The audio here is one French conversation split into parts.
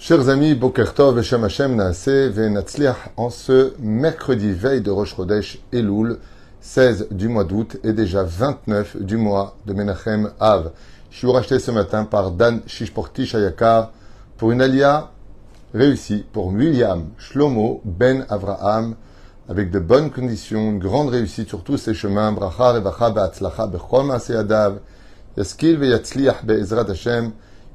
Chers amis, Boker Tov, Veshem Hashem Naaseh, Venatzliach, en ce mercredi veille de Rosh Chodesh Elul, 16 du mois d'août et déjà 29 du mois de Menachem Av. Je suis racheté ce matin par Dan Shishporti Shayakar pour une alia réussie pour William Shlomo Ben Avraham avec de bonnes conditions, une grande réussite sur tous ses chemins. Bracha, Revacha, Be'atzlacha, Bechol Maaseh Yadav, Yaskil Ve'yatzliach Be'ezrat Hashem.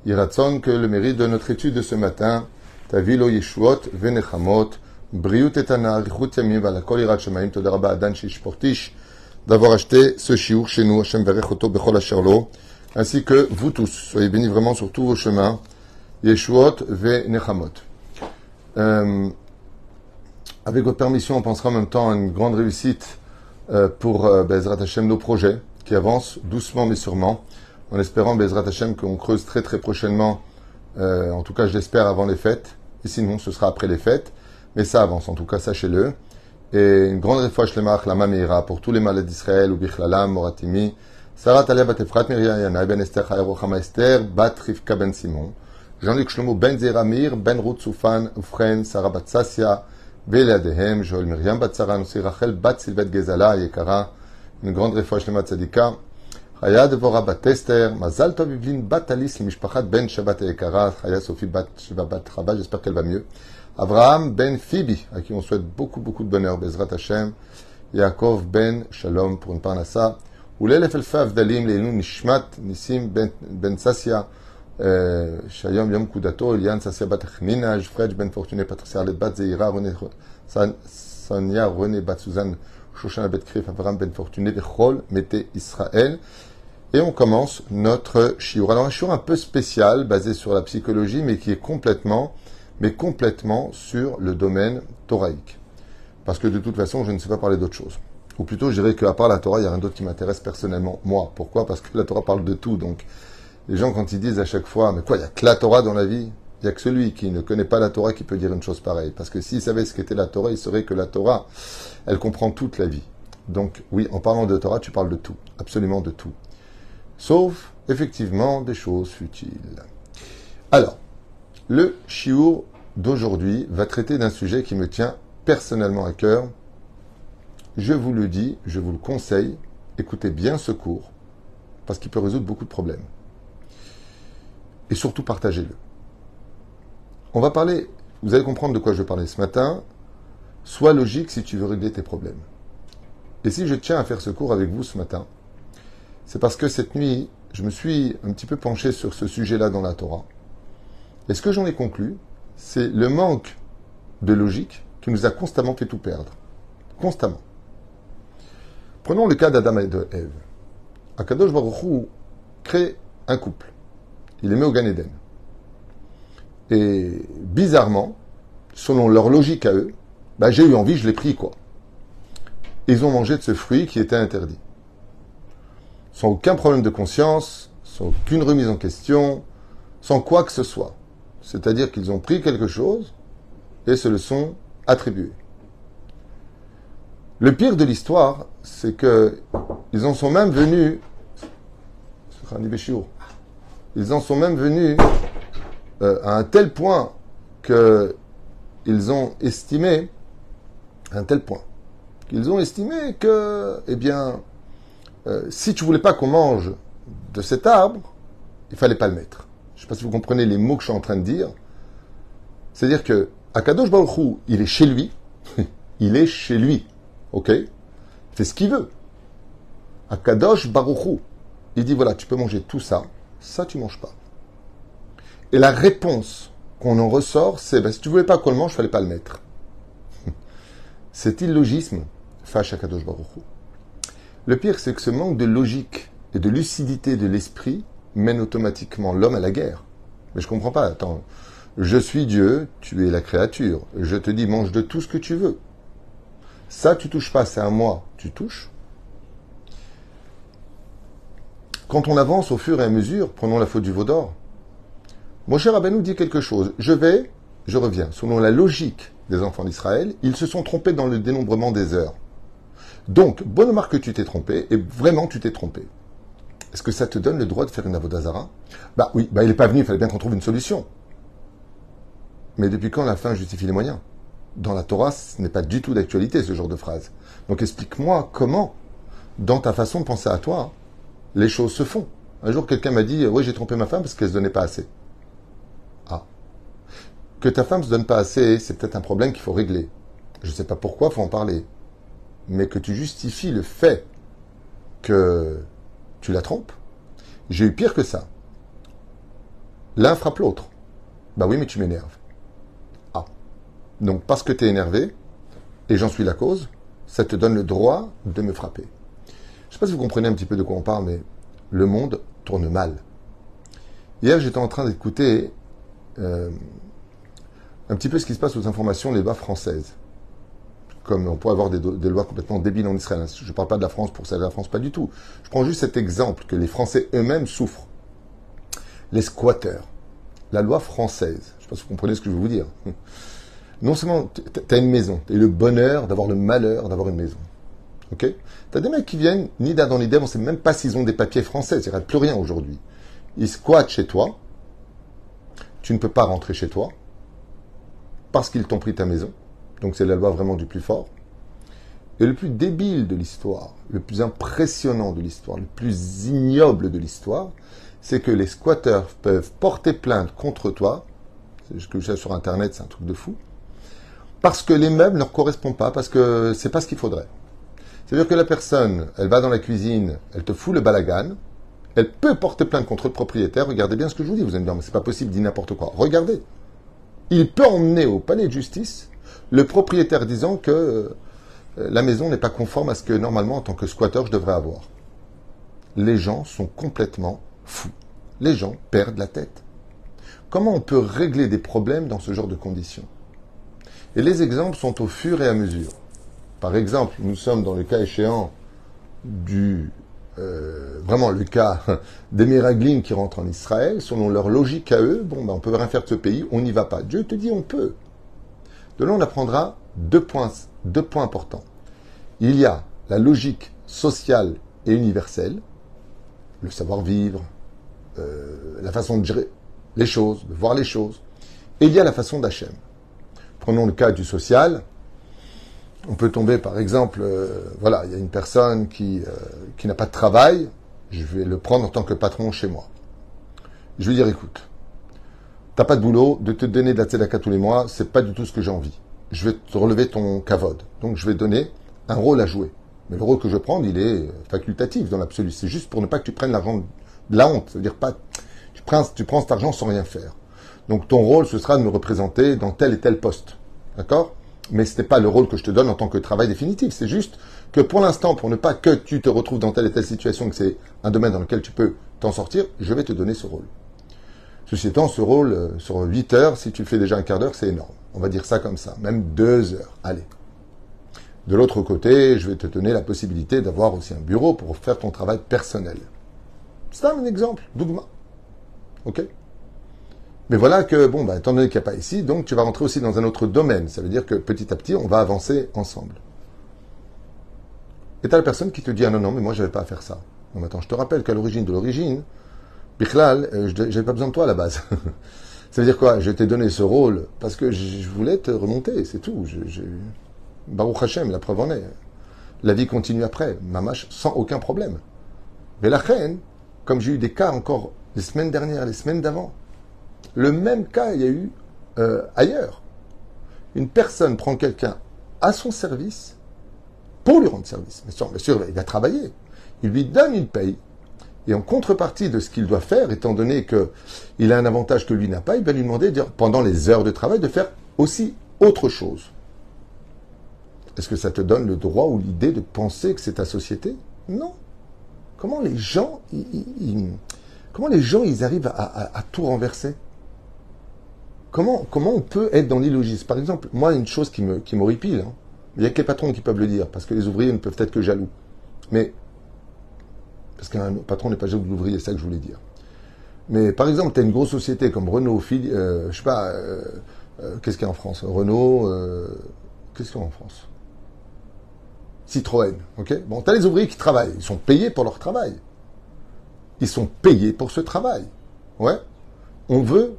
Iratzon que le mérite de notre étude de ce matin, Tavilo Yeshuot Venechamot, Briut Etana, Richut Yamim, Valakol Irat Shemaim, Todaraba Adan Shishportish, d'avoir acheté ce shiur chez nous, Hashem Verechoto Bechol Asherlo, ainsi que vous tous. Soyez bénis vraiment sur tous vos chemins, Yeshuot Venechamot. Avec votre permission, on pensera en même temps à une grande réussite pour Bezrat Hashem, nos projets qui avancent doucement mais sûrement. En espérant, Bezrat Hashem, qu'on creuse très très prochainement, en tout cas je l'espère avant les fêtes, et sinon ce sera après les fêtes, mais ça avance, en tout cas sachez-le. Et une grande réfouach lemach, la Meira, pour tous les malades d'Israël, ou Bichlalam, Moratimi, Sarah Talia Bat Efrat, Miriam Yana, Ben Esther, Chayarochama Esther, Bat Rivka Ben Simon, Jean-Luc Shlomo Ben Zeramir, Ben Ruth Soufan, Ufren, Sarah Bat Sassia, Beladehem, Joël Miriam Bat Sarah, Nussi Rachel, Bat Sylvette Gezala, Yekara, une grande réfouach lemach tzadika, Chaya Devora Bat Esther, Mazal Tov Yvlin Bat Alice, Mishpachat Ben Shabbat Ekara, Chaya Sophie Bat Shiva Bat Chaba, j'espère qu'elle va mieux. Avraham Ben Phoebe, à qui on souhaite beaucoup de bonheur, Bezrat Hashem. Yaakov Ben Shalom pour une parnassa. Oulel Efelfa Avdalim, Leilun Nishmat, Nissim Ben Sassia, Shayom Yom Kudato, Elian Sassia Bat Chnina, Fredj Ben Fortuné, Patricia Arlet Bat Zeira, Sonia René Bat Suzanne, Shoshana Bet Krif, Avraham Ben Fortuné, Bechol, Mété Israël. Et on commence notre shiur. Alors un shiur un peu spécial, basé sur la psychologie, mais qui est complètement sur le domaine thoraïque. Parce que de toute façon, je ne sais pas parler d'autre chose. Ou plutôt, je dirais qu'à part la Torah, il n'y a rien d'autre qui m'intéresse personnellement, moi. Pourquoi? Parce que la Torah parle de tout. Donc, les gens, quand ils disent à chaque fois, mais quoi, il n'y a que la Torah dans la vie? Il n'y a que celui qui ne connaît pas la Torah qui peut dire une chose pareille. Parce que s'il savait ce qu'était la Torah, il saurait que la Torah, elle comprend toute la vie. Donc, oui, en parlant de Torah, tu parles de tout. Absolument de tout. Sauf, effectivement, des choses futiles. Alors, le shiur d'aujourd'hui va traiter d'un sujet qui me tient personnellement à cœur. Je vous le dis, je vous le conseille, écoutez bien ce cours, parce qu'il peut résoudre beaucoup de problèmes. Et surtout, partagez-le. On va parler, vous allez comprendre de quoi je parlais ce matin. Sois logique si tu veux régler tes problèmes. Et si je tiens à faire ce cours avec vous ce matin, c'est parce que cette nuit, je me suis un petit peu penché sur ce sujet-là dans la Torah. Et ce que j'en ai conclu, c'est le manque de logique qui nous a constamment fait tout perdre. Constamment. Prenons le cas d'Adam et de Ève. Akadosh Baruch Hu crée un couple. Il les met au Gan Eden. Et bizarrement, selon leur logique à eux, j'ai eu envie, je l'ai pris, quoi. Ils ont mangé de ce fruit qui était interdit. Sans aucun problème de conscience, sans aucune remise en question, sans quoi que ce soit. C'est-à-dire qu'ils ont pris quelque chose et se le sont attribués. Le pire de l'histoire, c'est que ils en sont même venus à un tel point qu'ils ont estimé que, si tu voulais pas qu'on mange de cet arbre, il fallait pas le mettre. Je ne sais pas si vous comprenez les mots que je suis en train de dire. C'est-à-dire que Akadosh Baruch Hu, il est chez lui. Il est chez lui. Ok? Il fait ce qu'il veut. Akadosh Baruch Hu, il dit voilà, tu peux manger tout ça, ça tu manges pas. Et la réponse qu'on en ressort, c'est si tu voulais pas qu'on le mange, il fallait pas le mettre. Cet illogisme fâche Akadosh Baruch Hu. Le pire, c'est que ce manque de logique et de lucidité de l'esprit mène automatiquement l'homme à la guerre. Mais je comprends pas. Attends, je suis Dieu, tu es la créature. Je te dis, mange de tout ce que tu veux. Ça, tu touches pas, c'est à moi. Tu touches. Quand on avance au fur et à mesure, prenons la faute du veau d'or. Moshe Rabbeinu dit quelque chose. Je reviens. Selon la logique des enfants d'Israël, ils se sont trompés dans le dénombrement des heures. Donc, bonne remarque que tu t'es trompé, et vraiment tu t'es trompé. Est-ce que ça te donne le droit de faire une avodah zara? Oui, il n'est pas venu, il fallait bien qu'on trouve une solution. Mais depuis quand la fin justifie les moyens? Dans la Torah, ce n'est pas du tout d'actualité, ce genre de phrase. Donc explique-moi comment, dans ta façon de penser à toi, les choses se font. Un jour, quelqu'un m'a dit, oui, j'ai trompé ma femme parce qu'elle se donnait pas assez. Ah. Que ta femme se donne pas assez, c'est peut-être un problème qu'il faut régler. Je ne sais pas pourquoi, il faut en parler. Mais que tu justifies le fait que tu la trompes, j'ai eu pire que ça. L'un frappe l'autre. Bah oui, mais tu m'énerves. Ah. Donc, parce que tu es énervé, et j'en suis la cause, ça te donne le droit de me frapper. Je ne sais pas si vous comprenez un petit peu de quoi on parle, mais le monde tourne mal. Hier, j'étais en train d'écouter un petit peu ce qui se passe aux informations, les lois françaises. Comme on pourrait avoir des lois complètement débiles en Israël. Je ne parle pas de la France pour servir la France, pas du tout. Je prends juste cet exemple que les Français eux-mêmes souffrent. Les squatteurs. La loi française. Je ne sais pas si vous comprenez ce que je veux vous dire. Non seulement tu as une maison, tu as eu le bonheur d'avoir le malheur d'avoir une maison. Ok? Tu as des mecs qui viennent, ni d'Adam ni d'Ève, on ne sait même pas s'ils ont des papiers français, il n'y a plus rien aujourd'hui. Ils squattent chez toi, tu ne peux pas rentrer chez toi, parce qu'ils t'ont pris ta maison. Donc c'est la loi vraiment du plus fort. Et le plus débile de l'histoire, le plus impressionnant de l'histoire, le plus ignoble de l'histoire, c'est que les squatteurs peuvent porter plainte contre toi, c'est ce que je sais sur Internet, c'est un truc de fou, parce que les meubles ne leur correspondent pas, parce que c'est pas ce qu'il faudrait. C'est-à-dire que la personne, elle va dans la cuisine, elle te fout le balagan, elle peut porter plainte contre le propriétaire. Regardez bien ce que je vous dis, vous allez me dire, mais c'est pas possible, dis n'importe quoi. Regardez. Il peut emmener au palais de justice le propriétaire disant que la maison n'est pas conforme à ce que normalement, en tant que squatteur, je devrais avoir. Les gens sont complètement fous. Les gens perdent la tête. Comment on peut régler des problèmes dans ce genre de conditions? Et les exemples sont au fur et à mesure. Par exemple, nous sommes dans le cas échéant vraiment le cas des Méraglim qui rentrent en Israël. Selon leur logique à eux, bon, ben, on peut rien faire de ce pays, on n'y va pas. Dieu te dit on peut. De là, on apprendra deux points importants. Il y a la logique sociale et universelle, le savoir-vivre, la façon de gérer les choses, de voir les choses. Et il y a la façon d'Hachem. Prenons le cas du social. On peut tomber, par exemple, voilà, il y a une personne qui n'a pas de travail, je vais le prendre en tant que patron chez moi. Je vais dire, écoute, t'as pas de boulot, de te donner de la tzedaka tous les mois, c'est pas du tout ce que j'ai envie. Je vais te relever ton kavod. Donc je vais donner un rôle à jouer. Mais le rôle que je prends, il est facultatif dans l'absolu. C'est juste pour ne pas que tu prennes l'argent de la honte. C'est-à-dire pas, tu prends cet argent sans rien faire. Donc ton rôle, ce sera de me représenter dans tel et tel poste. D'accord? Mais ce n'est pas le rôle que je te donne en tant que travail définitif. C'est juste que pour l'instant, pour ne pas que tu te retrouves dans telle et telle situation, que c'est un domaine dans lequel tu peux t'en sortir, je vais te donner ce rôle. Ceci étant, ce rôle, sur 8 heures, si tu le fais déjà un quart d'heure, c'est énorme. On va dire ça comme ça. Même 2 heures. Allez. De l'autre côté, je vais te donner la possibilité d'avoir aussi un bureau pour faire ton travail personnel. C'est un exemple. Dougma. OK? Mais voilà que, bon, étant donné qu'il n'y a pas ici, donc tu vas rentrer aussi dans un autre domaine. Ça veut dire que petit à petit, on va avancer ensemble. Et tu as la personne qui te dit, ah non, mais moi, je n'avais pas à faire ça. Bon, attends, je te rappelle qu'à l'origine de l'origine, Bichlal, je n'avais pas besoin de toi à la base. Ça veut dire quoi? Je t'ai donné ce rôle parce que je voulais te remonter, c'est tout. Baruch Hashem, la preuve en est. La vie continue après, mamash, sans aucun problème. Mais la reine, comme j'ai eu des cas encore les semaines dernières, les semaines d'avant, le même cas, il y a eu ailleurs. Une personne prend quelqu'un à son service pour lui rendre service. Bien sûr, il va travailler. Il lui donne une paye. Et en contrepartie de ce qu'il doit faire, étant donné qu'il a un avantage que lui n'a pas, il va lui demander, pendant les heures de travail, de faire aussi autre chose. Est-ce que ça te donne le droit ou l'idée de penser que c'est ta société? Non. Comment les gens, ils arrivent à tout renverser? Comment on peut être dans l'illogisme? Par exemple, moi, une chose qui m'horripile, hein, il n'y a que les patrons qui peuvent le dire, parce que les ouvriers ne peuvent être que jaloux. Mais, parce qu'un patron n'est pas jaloux de l'ouvrier, c'est ça que je voulais dire. Mais par exemple, tu as une grosse société comme Renault, je sais pas, qu'est-ce qu'il y a en France? Renault, qu'est-ce qu'il y a en France? Citroën, ok? Bon, tu as les ouvriers qui travaillent, ils sont payés pour leur travail. Ils sont payés pour ce travail. Ouais. On veut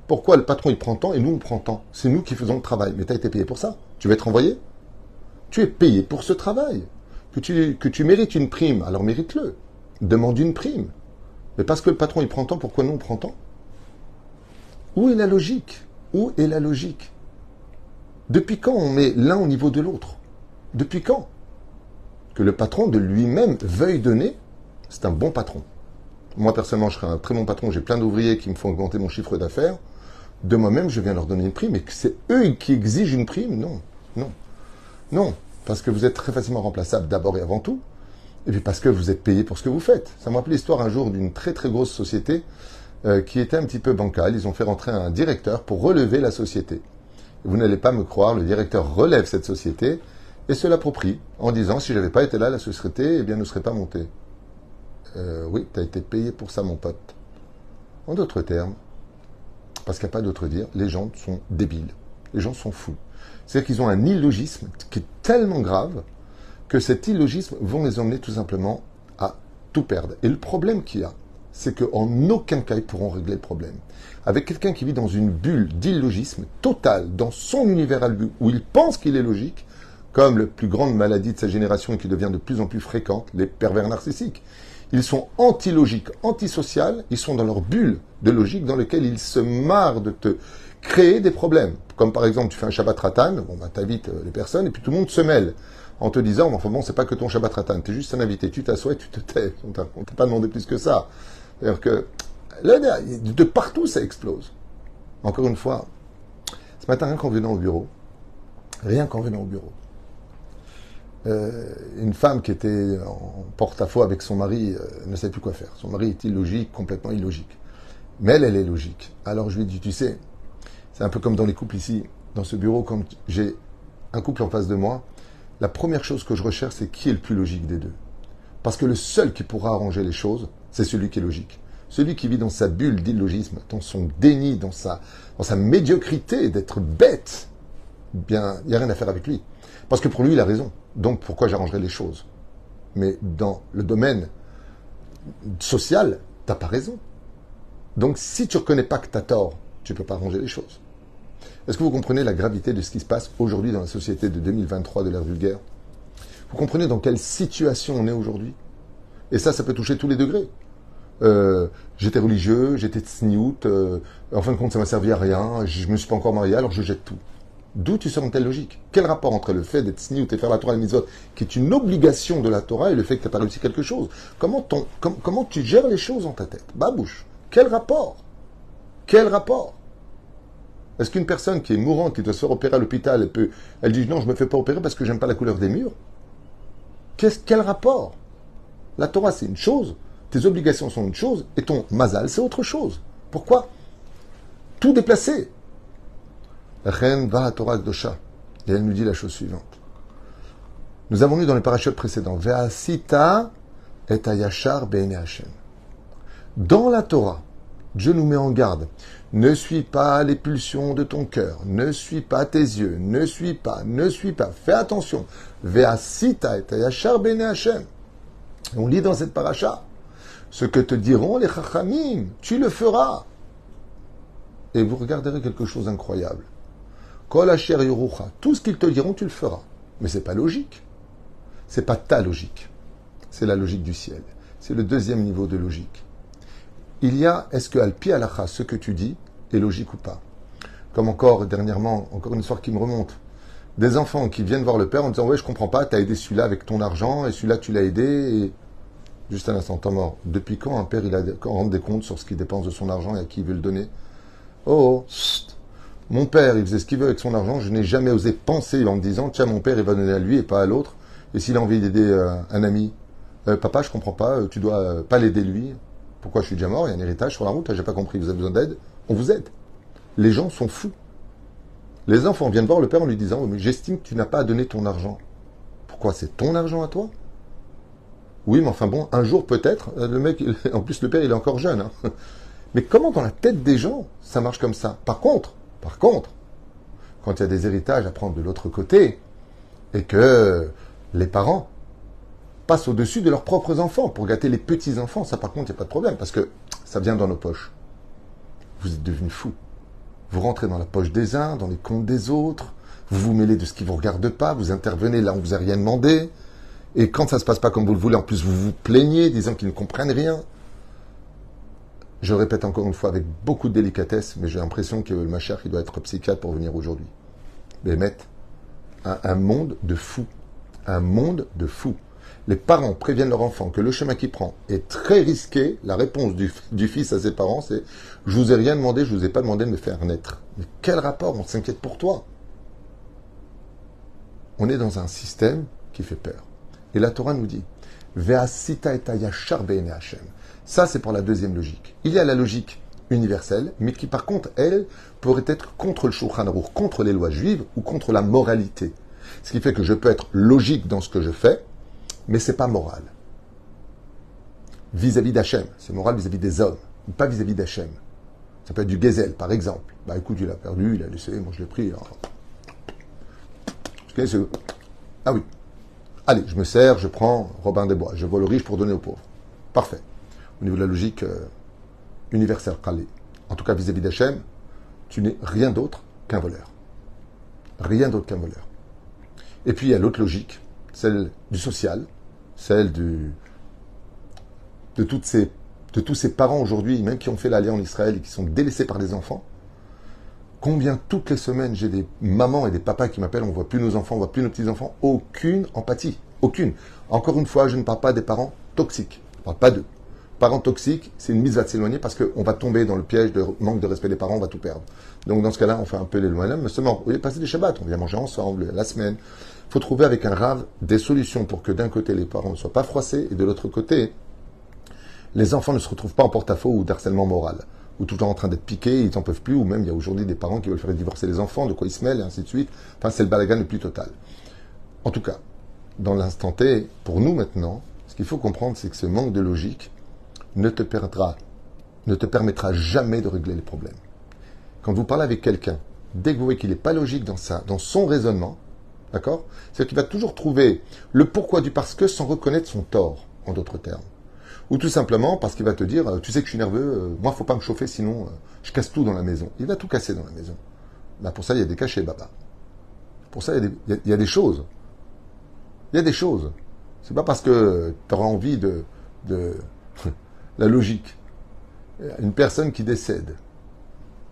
Pourquoi le patron il prend tant et nous on prend tant? C'est nous qui faisons le travail. Mais tu as été payé pour ça. Tu vas être envoyé. Tu es payé pour ce travail. Que tu mérites une prime, alors mérite-le. Demande une prime. Mais parce que le patron il prend tant, pourquoi nous on prend tant? Où est la logique? Où est la logique? Depuis quand on met l'un au niveau de l'autre? Depuis quand? Que le patron de lui-même veuille donner, c'est un bon patron. Moi, personnellement, je serais un très bon patron. J'ai plein d'ouvriers qui me font augmenter mon chiffre d'affaires. De moi-même, je viens leur donner une prime. Et que c'est eux qui exigent une prime? Non, non, non. Parce que vous êtes très facilement remplaçable d'abord et avant tout. Et puis parce que vous êtes payé pour ce que vous faites. Ça me rappelle l'histoire un jour d'une très très grosse société qui était un petit peu bancale. Ils ont fait rentrer un directeur pour relever la société. Et vous n'allez pas me croire, le directeur relève cette société et se l'approprie en disant si je n'avais pas été là, la société, eh bien, ne serait pas montée. Oui, tu as été payé pour ça, mon pote. En d'autres termes, parce qu'il n'y a pas d'autre dire, les gens sont débiles. Les gens sont fous. C'est-à-dire qu'ils ont un illogisme qui est tellement grave que cet illogisme vont les emmener tout simplement à tout perdre. Et le problème qu'il y a, c'est qu'en aucun cas, ils pourront régler le problème. Avec quelqu'un qui vit dans une bulle d'illogisme total, dans son univers à lui, où il pense qu'il est logique, comme la plus grande maladie de sa génération et qui devient de plus en plus fréquente, les pervers narcissiques. Ils sont anti-logiques, antisociaux, ils sont dans leur bulle de logique dans laquelle ils se marrent de te créer des problèmes. Comme par exemple, tu fais un Shabbat Ratan, bon ben t'invites les personnes et puis tout le monde se mêle en te disant, enfin bon, c'est pas que ton Shabbat Ratan, t'es juste un invité, tu t'assois et tu te tais, on t'a pas demandé plus que ça. C'est-à-dire que là, de partout ça explose. Encore une fois, ce matin, rien qu'en venant au bureau, une femme qui était en porte-à-faux avec son mari ne savait plus quoi faire. Son mari est illogique, complètement illogique. Mais elle est logique. Alors je lui ai dit, tu sais, c'est un peu comme dans les couples ici, dans ce bureau, quand j'ai un couple en face de moi, la première chose que je recherche, c'est qui est le plus logique des deux. Parce que le seul qui pourra arranger les choses, c'est celui qui est logique. Celui qui vit dans sa bulle d'illogisme, dans son déni, dans sa médiocrité d'être bête, bien, il n'y a rien à faire avec lui. Parce que pour lui, il a raison. Donc, pourquoi j'arrangerais les choses? Mais dans le domaine social, t'as pas raison. Donc, si tu ne reconnais pas que tu as tort, tu ne peux pas arranger les choses. Est-ce que vous comprenez la gravité de ce qui se passe aujourd'hui dans la société de 2023 de l'ère vulgaire? Vous comprenez dans quelle situation on est aujourd'hui? Et ça peut toucher tous les degrés. J'étais religieux, j'étais tsniout, en fin de compte, ça m'a servi à rien, je me suis pas encore marié, alors je jette tout. D'où tu sors une telle logique? Quel rapport entre le fait d'être tsniout et faire la Torah et la mitzvot, qui est une obligation de la Torah, et le fait que tu n'as pas réussi quelque chose? Comment tu gères les choses dans ta tête? Babouche. Quel rapport? Quel rapport? Est-ce qu'une personne qui est mourante, qui doit se faire opérer à l'hôpital, elle dit non, je me fais pas opérer parce que j'aime pas la couleur des murs? Quel rapport? La Torah, c'est une chose, tes obligations sont une chose, et ton mazal, c'est autre chose. Pourquoi tout déplacer? La reine va à Torah Kdosha, et elle nous dit la chose suivante. Nous avons lu dans les parachutes précédents, Ve'asita et ayashar be'ene Hashem. Dans la Torah, Dieu nous met en garde. Ne suis pas les pulsions de ton cœur. Ne suis pas tes yeux. Ne suis pas. Fais attention. Ve'asita et ayashar be'ene Hashem. On lit dans cette paracha, ce que te diront les chachamim, tu le feras. Et vous regarderez quelque chose d'incroyable. Kol asher yorucha, tout ce qu'ils te diront, tu le feras. Mais c'est pas logique. C'est pas ta logique. C'est la logique du ciel. C'est le deuxième niveau de logique. Il y a, est-ce que al-pi halacha, ce que tu dis, est logique ou pas? Comme encore dernièrement, encore une histoire qui me remonte. Des enfants qui viennent voir le père en disant « Ouais, je comprends pas, t'as aidé celui-là avec ton argent, et celui-là tu l'as aidé, et... » Juste un instant, temps mort. Depuis quand un père, il rend des comptes sur ce qu'il dépense de son argent et à qui il veut le donner? Oh, chut. Mon père, il faisait ce qu'il veut avec son argent, je n'ai jamais osé penser en me disant « Tiens, mon père, il va donner à lui et pas à l'autre. » Et s'il a envie d'aider un ami, « Papa, je comprends pas, tu dois pas l'aider lui. Pourquoi je suis déjà mort, il y a un héritage sur la route, j'ai pas compris, vous avez besoin d'aide? On vous aide. » Les gens sont fous. Les enfants viennent voir le père en lui disant « Mais j'estime que tu n'as pas à donner ton argent. » Pourquoi? C'est ton argent à toi? Oui, mais enfin bon, un jour peut-être, le mec, en plus le père il est encore jeune. Hein. Mais comment dans la tête des gens ça marche comme ça? Par contre, quand il y a des héritages à prendre de l'autre côté, et que les parents passent au-dessus de leurs propres enfants pour gâter les petits-enfants, ça par contre il n'y a pas de problème, parce que ça vient dans nos poches. Vous êtes devenus fous. vous rentrez dans la poche des uns, dans les comptes des autres, vous vous mêlez de ce qui ne vous regarde pas, vous intervenez là où on ne vous a rien demandé, et quand ça ne se passe pas comme vous le voulez, en plus vous vous plaignez, disant qu'ils ne comprennent rien. Je répète encore une fois avec beaucoup de délicatesse, mais j'ai l'impression que le Mashiach, il doit être psychiatre pour venir aujourd'hui. Mais mettre un monde de fous. Un monde de fous. Les parents préviennent leur enfant que le chemin qu'il prend est très risqué. La réponse du fils à ses parents, c'est « Je vous ai rien demandé, je vous ai pas demandé de me faire naître. » Mais quel rapport? On s'inquiète pour toi. On est dans un système qui fait peur. Et la Torah nous dit « Ve'asita et yashar be'enei Hashem » Ça, c'est pour la deuxième logique. Il y a la logique universelle, mais qui, par contre, elle, pourrait être contre le Shulchan Aruch, contre les lois juives ou contre la moralité. Ce qui fait que je peux être logique dans ce que je fais, mais c'est pas moral. Vis-à-vis d'Hachem, c'est moral vis-à-vis des hommes, pas vis-à-vis d'Hachem. Ça peut être du gazelle, par exemple. Bah écoute, il a perdu, il a laissé, moi je l'ai pris. Ah oui. Allez, je me sers, je prends Robin des Bois, je vole aux riches pour donner aux pauvres. Parfait. Au niveau de la logique universelle, en tout cas vis-à-vis d'Hachem, tu n'es rien d'autre qu'un voleur. Rien d'autre qu'un voleur. Et puis il y a l'autre logique, celle du social, celle de tous ces parents aujourd'hui, même qui ont fait l'alliance en Israël et qui sont délaissés par les enfants. Combien toutes les semaines j'ai des mamans et des papas qui m'appellent, on ne voit plus nos enfants, on ne voit plus nos petits-enfants, aucune empathie, aucune. Encore une fois, je ne parle pas des parents toxiques, je ne parle pas d'eux. Parents toxiques, c'est une mise à s'éloigner parce qu'on va tomber dans le piège de manque de respect des parents, on va tout perdre. Donc dans ce cas-là, on fait un peu l'éloignement, mais seulement, vous voyez, passer des Shabbats, on vient manger ensemble la semaine. Il faut trouver avec un rave des solutions pour que d'un côté les parents ne soient pas froissés et de l'autre côté, les enfants ne se retrouvent pas en porte-à-faux ou d'harcèlement moral, ou toujours en train d'être piqués, ils n'en peuvent plus, ou même il y a aujourd'hui des parents qui veulent faire divorcer les enfants, de quoi ils se mêlent, et ainsi de suite. Enfin, c'est le balagan le plus total. En tout cas, dans l'instant T, pour nous maintenant, ce qu'il faut comprendre, c'est que ce manque de logique ne te permettra jamais de régler les problèmes. Quand vous parlez avec quelqu'un, dès que vous voyez qu'il n'est pas logique dans son raisonnement, d'accord? C'est-à-dire qu'il va toujours trouver le pourquoi du parce que sans reconnaître son tort, en d'autres termes. Ou tout simplement parce qu'il va te dire, tu sais que je suis nerveux, moi, faut pas me chauffer, sinon je casse tout dans la maison. Il va tout casser dans la maison. Bah, pour ça, il y a des cachets, baba. Pour ça, il y a des choses. Il y a des choses. C'est pas parce que tu auras envie de la logique. Une personne qui décède,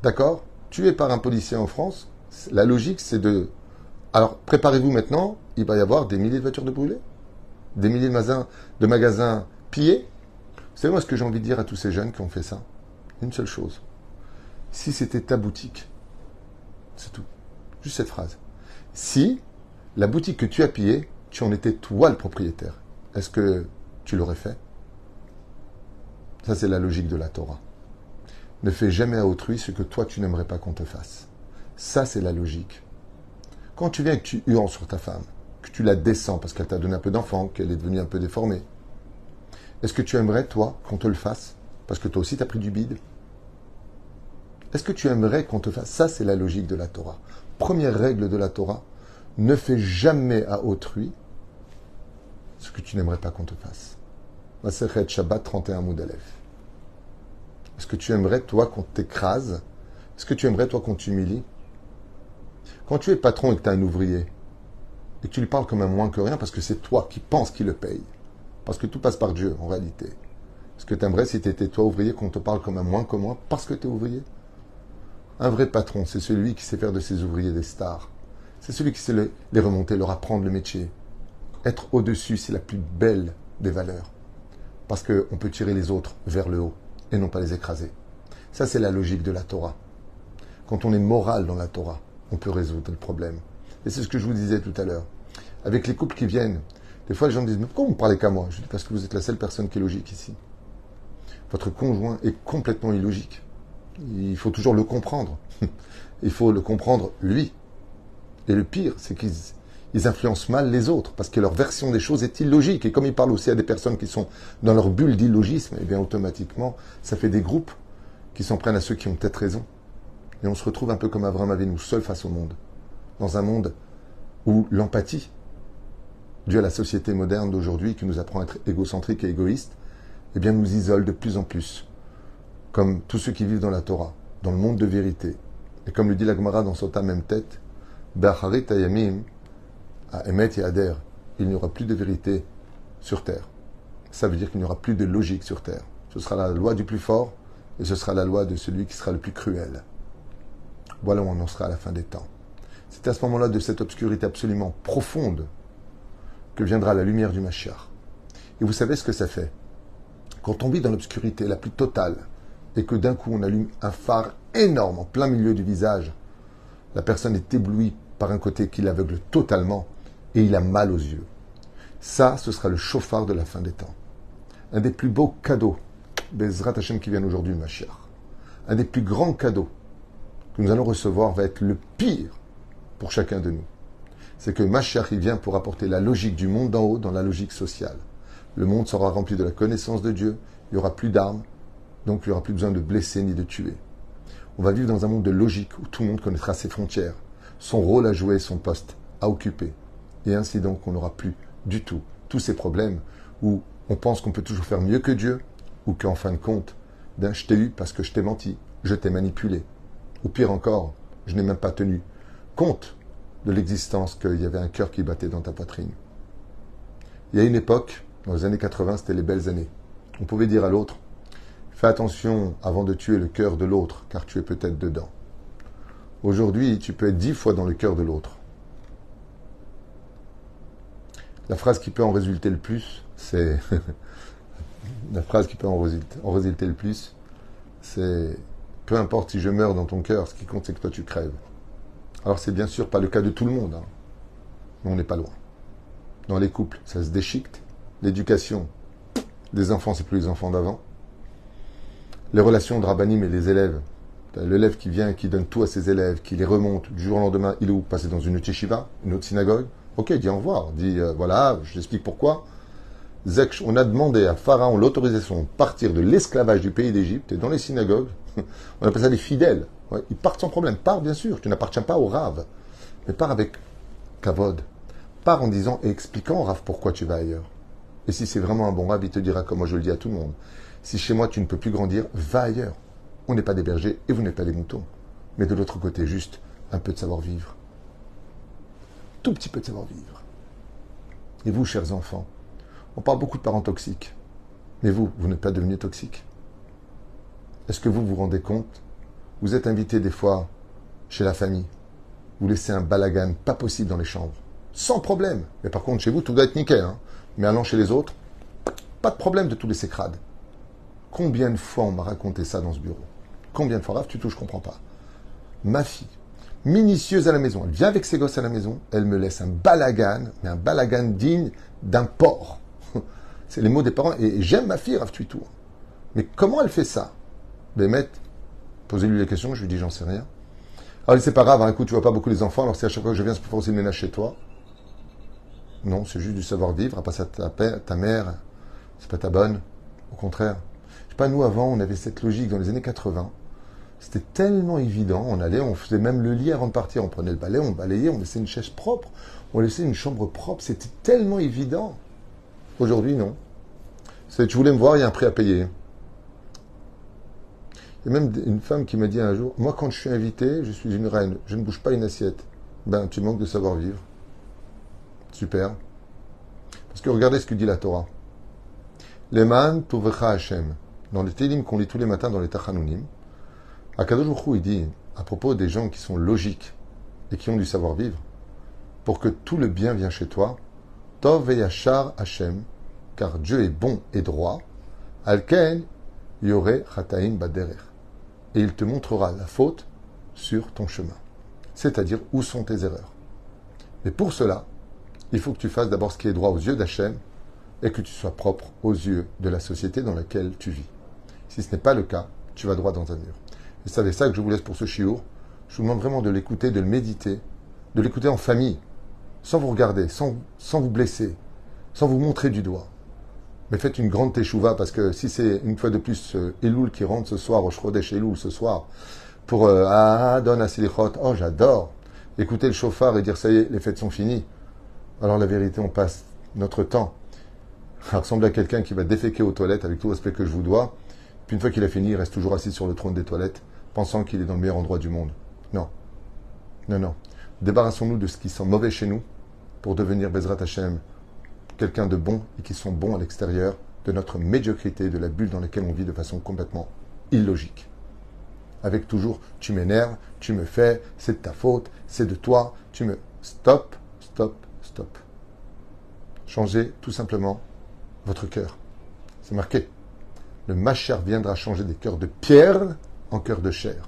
d'accord, tuée par un policier en France, la logique, c'est de... Alors, préparez-vous maintenant, il va y avoir des milliers de voitures de brûlées, des milliers de magasins pillés. Vous savez, moi, ce que j'ai envie de dire à tous ces jeunes qui ont fait ça, une seule chose. Si c'était ta boutique, c'est tout. Juste cette phrase. Si la boutique que tu as pillée, tu en étais toi le propriétaire, est-ce que tu l'aurais fait? Ça, c'est la logique de la Torah. Ne fais jamais à autrui ce que toi, tu n'aimerais pas qu'on te fasse. Ça, c'est la logique. Quand tu viens et que tu hurles sur ta femme, que tu la descends parce qu'elle t'a donné un peu d'enfant, qu'elle est devenue un peu déformée, est-ce que tu aimerais, toi, qu'on te le fasse parce que toi aussi, tu as pris du bide? Est-ce que tu aimerais qu'on te fasse? Ça, c'est la logique de la Torah. Première règle de la Torah, ne fais jamais à autrui ce que tu n'aimerais pas qu'on te fasse. Masechet Shabbat 31 Moudalef. Est-ce que tu aimerais, toi, qu'on t'écrase? Est-ce que tu aimerais, toi, qu'on t'humilie? Quand tu es patron et que tu as un ouvrier, et que tu lui parles comme un moins que rien, parce que c'est toi qui penses qu'il le paye, parce que tout passe par Dieu, en réalité. Est-ce que tu aimerais, si tu étais toi ouvrier, qu'on te parle comme un moins que moi, parce que tu es ouvrier? Un vrai patron, c'est celui qui sait faire de ses ouvriers des stars. C'est celui qui sait les remonter, leur apprendre le métier. Être au-dessus, c'est la plus belle des valeurs. Parce qu'on peut tirer les autres vers le haut et non pas les écraser. Ça, c'est la logique de la Torah. Quand on est moral dans la Torah, on peut résoudre le problème. Et c'est ce que je vous disais tout à l'heure. Avec les couples qui viennent, des fois les gens me disent « Mais pourquoi vous ne parlez qu'à moi ?» Je dis « Parce que vous êtes la seule personne qui est logique ici. Votre conjoint est complètement illogique. Il faut toujours le comprendre. Il faut le comprendre lui. Et le pire, c'est qu'ils influencent mal les autres, parce que leur version des choses est illogique. Et comme ils parlent aussi à des personnes qui sont dans leur bulle d'illogisme, eh bien automatiquement, ça fait des groupes qui s'en prennent à ceux qui ont peut-être raison. Et on se retrouve un peu comme Abraham Avinu, seul face au monde. Dans un monde où l'empathie, due à la société moderne d'aujourd'hui, qui nous apprend à être égocentrique et égoïste, eh bien nous isole de plus en plus. Comme tous ceux qui vivent dans la Torah, dans le monde de vérité, Et comme le dit la Gemara dans Sota même tête, Be'acharit hayamim, à Emet Yader, il n'y aura plus de vérité sur terre. Ça veut dire qu'il n'y aura plus de logique sur terre. Ce sera la loi du plus fort et ce sera la loi de celui qui sera le plus cruel. Voilà où on en sera à la fin des temps. C'est à ce moment-là, de cette obscurité absolument profonde, que viendra la lumière du Mashiach. Et vous savez ce que ça fait? Quand on vit dans l'obscurité la plus totale et que d'un coup on allume un phare énorme en plein milieu du visage, la personne est éblouie par un côté qui l'aveugle totalement et il a mal aux yeux. Ça, ce sera le chauffard de la fin des temps. Un des plus beaux cadeaux, Bezrat Hashem qui vient aujourd'hui, Mashiach. Un des plus grands cadeaux que nous allons recevoir va être le pire pour chacun de nous. C'est que Mashiach, il vient pour apporter la logique du monde d'en haut dans la logique sociale. Le monde sera rempli de la connaissance de Dieu, il n'y aura plus d'armes, donc il n'y aura plus besoin de blesser ni de tuer. On va vivre dans un monde de logique où tout le monde connaîtra ses frontières, son rôle à jouer, son poste à occuper. Et ainsi donc, on n'aura plus du tout tous ces problèmes où on pense qu'on peut toujours faire mieux que Dieu ou qu'en fin de compte, je t'ai eu parce que je t'ai menti, je t'ai manipulé. Ou pire encore, je n'ai même pas tenu compte de l'existence qu'il y avait un cœur qui battait dans ta poitrine. Il y a une époque, dans les années 80, c'était les belles années. On pouvait dire à l'autre, fais attention avant de tuer le cœur de l'autre, car tu es peut-être dedans. Aujourd'hui, tu peux être 10 fois dans le cœur de l'autre. La phrase qui peut en résulter le plus, c'est... La phrase qui peut en résulter le plus, c'est... Peu importe si je meurs dans ton cœur, ce qui compte, c'est que toi, tu crèves. Alors, c'est bien sûr pas le cas de tout le monde, hein, mais on n'est pas loin. Dans les couples, ça se déchiquette. L'éducation des enfants, c'est plus les enfants d'avant. Les relations de rabbinim et les élèves. L'élève qui vient et qui donne tout à ses élèves, qui les remonte du jour au lendemain, il est où? Passer dans une autre yeshiva, une autre synagogue. Ok, dis au revoir. Dis, voilà, je t'explique pourquoi. On a demandé à Pharaon l'autorisation de partir de l'esclavage du pays d'Égypte et dans les synagogues, on appelle ça des fidèles. Ouais, ils partent sans problème. Pars, bien sûr, tu n'appartiens pas au Rav, mais pars avec kavod. Pars en disant et expliquant au Rav pourquoi tu vas ailleurs. Et si c'est vraiment un bon Rav, il te dira, comme moi je le dis à tout le monde, si chez moi tu ne peux plus grandir, va ailleurs. On n'est pas des bergers et vous n'êtes pas des moutons. Mais de l'autre côté, juste un peu de savoir-vivre. Tout petit peu de savoir-vivre. Et vous, chers enfants, on parle beaucoup de parents toxiques. Mais vous n'êtes pas devenus toxiques. Est-ce que vous vous rendez compte? Vous êtes invité des fois chez la famille. Vous laissez un balagan pas possible dans les chambres. Sans problème. Mais par contre, chez vous, tout doit être nickel. Hein. Mais allant chez les autres, pas de problème de tout laisser crade. Combien de fois on m'a raconté ça dans ce bureau? Combien de fois, Raph, tu touches, je comprends pas. Ma fille, minutieuse à la maison, elle vient avec ses gosses à la maison, elle me laisse un balagan, mais un balagan digne d'un porc. C'est les mots des parents. Et j'aime ma fille, Rav Tuitou. Mais comment elle fait ça? Bémet, posez-lui les questions, je lui dis, j'en sais rien. Alors, c'est pas grave, hein, écoute, tu vois pas beaucoup les enfants, alors si à chaque fois que je viens, c'est pour faire aussi le ménage chez toi. Non, c'est juste du savoir-vivre, à passer à ta mère, c'est pas ta bonne. Au contraire. Je sais pas, nous, avant, on avait cette logique dans les années 80. C'était tellement évident, on allait, on faisait même le lit avant de partir, on prenait le balai, on balayait, on laissait une chaise propre, on laissait une chambre propre, c'était tellement évident. Aujourd'hui, non. Tu voulais me voir, il y a un prix à payer. Il y a même une femme qui m'a dit un jour, moi quand je suis invité, je suis une reine, je ne bouge pas une assiette. Ben, tu manques de savoir-vivre. Super. Parce que regardez ce que dit la Torah. Leman Tovecha Hashem. Dans les Télim qu'on lit tous les matins dans les Tachanunim, Akadosh Baruch Hu, il dit, à propos des gens qui sont logiques et qui ont du savoir-vivre, pour que tout le bien vienne chez toi, Tov veyachar Hashem, car Dieu est bon et droit, Alken Yore Chataim Baderer. Et il te montrera la faute sur ton chemin. C'est-à-dire où sont tes erreurs. Mais pour cela, il faut que tu fasses d'abord ce qui est droit aux yeux d'Hachem et que tu sois propre aux yeux de la société dans laquelle tu vis. Si ce n'est pas le cas, tu vas droit dans un mur. Et c'est ça que je vous laisse pour ce chiour. Je vous demande vraiment de l'écouter, de le méditer, de l'écouter en famille, sans vous regarder, sans vous blesser, sans vous montrer du doigt. Mais faites une grande teshuva, parce que si c'est une fois de plus Elul qui rentre ce soir, Rosh Chodesh Elul ce soir, pour Adon Asilichot, oh j'adore, écouter le chauffard et dire ça y est, les fêtes sont finies. Alors la vérité, on passe notre temps à ressembler à quelqu'un qui va déféquer aux toilettes avec tout le respect que je vous dois, puis une fois qu'il a fini, il reste toujours assis sur le trône des toilettes, pensant qu'il est dans le meilleur endroit du monde. Non. Non, non. Débarrassons-nous de ce qui sent mauvais chez nous pour devenir Bezrat Hashem, quelqu'un de bon et qui sont bons à l'extérieur de notre médiocrité, de la bulle dans laquelle on vit de façon complètement illogique. Avec toujours, tu m'énerves, tu me fais, c'est de ta faute, c'est de toi, tu me... Stop, stop, stop. Changez tout simplement votre cœur. C'est marqué. Le Mashiach viendra changer des cœurs de pierre en cœurs de chair.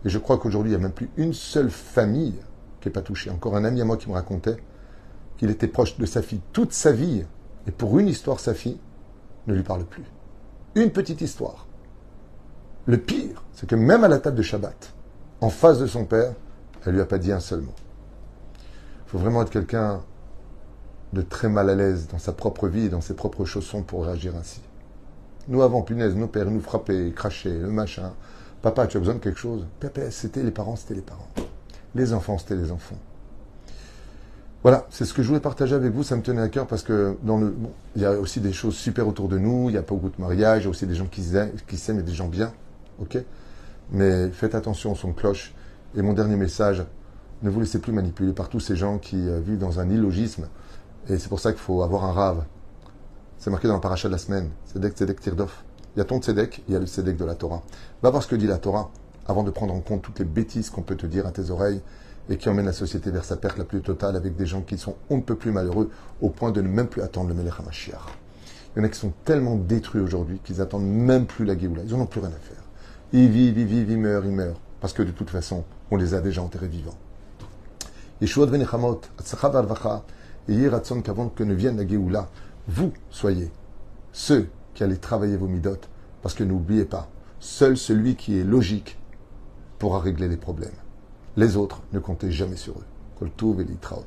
Et je crois qu'aujourd'hui, il n'y a même plus une seule famille qui n'est pas touchée. Encore un ami à moi qui me racontait qu'il était proche de sa fille toute sa vie. Et pour une histoire, sa fille ne lui parle plus. Une petite histoire. Le pire, c'est que même à la table de Shabbat, en face de son père, elle ne lui a pas dit un seul mot. Il faut vraiment être quelqu'un de très mal à l'aise dans sa propre vie et dans ses propres chaussons pour réagir ainsi. Nous avons, punaise, nos pères nous frappaient, crachaient, le machin. Papa, tu as besoin de quelque chose? Papa, c'était les parents, c'était les parents. Les enfants, c'était les enfants. Voilà, c'est ce que je voulais partager avec vous, ça me tenait à cœur parce que il y a aussi des choses super autour de nous, il n'y a pas beaucoup de mariage, il y a aussi des gens qui s'aiment et des gens bien, ok? Mais faites attention au son de cloche. Et mon dernier message, ne vous laissez plus manipuler par tous ces gens qui vivent dans un illogisme. Et c'est pour ça qu'il faut avoir un rave. C'est marqué dans le paracha de la semaine, Tzedek, Tzedek, Tirdof. Il y a ton Tzedek, il y a le Tzedek de la Torah. Va voir ce que dit la Torah avant de prendre en compte toutes les bêtises qu'on peut te dire à tes oreilles et qui emmènent la société vers sa perte la plus totale avec des gens qui sont on ne peut plus malheureux au point de ne même plus attendre le Melech HaMashiach. Il y en a qui sont tellement détruits aujourd'hui qu'ils n'attendent même plus la Géoula. Ils n'en ont plus rien à faire. Ils vivent, ils meurent. Parce que de toute façon, on les a déjà enterrés vivants. Yeshua ben Nechamot, Atzlacha v'Arvacha, et Yiratzon qu'avant que ne vienne la Géoula, vous soyez ceux qui allez travailler vos midotes, parce que n'oubliez pas, seul celui qui est logique pourra régler les problèmes. Les autres, ne comptez jamais sur eux. Kol Tov et Litraot.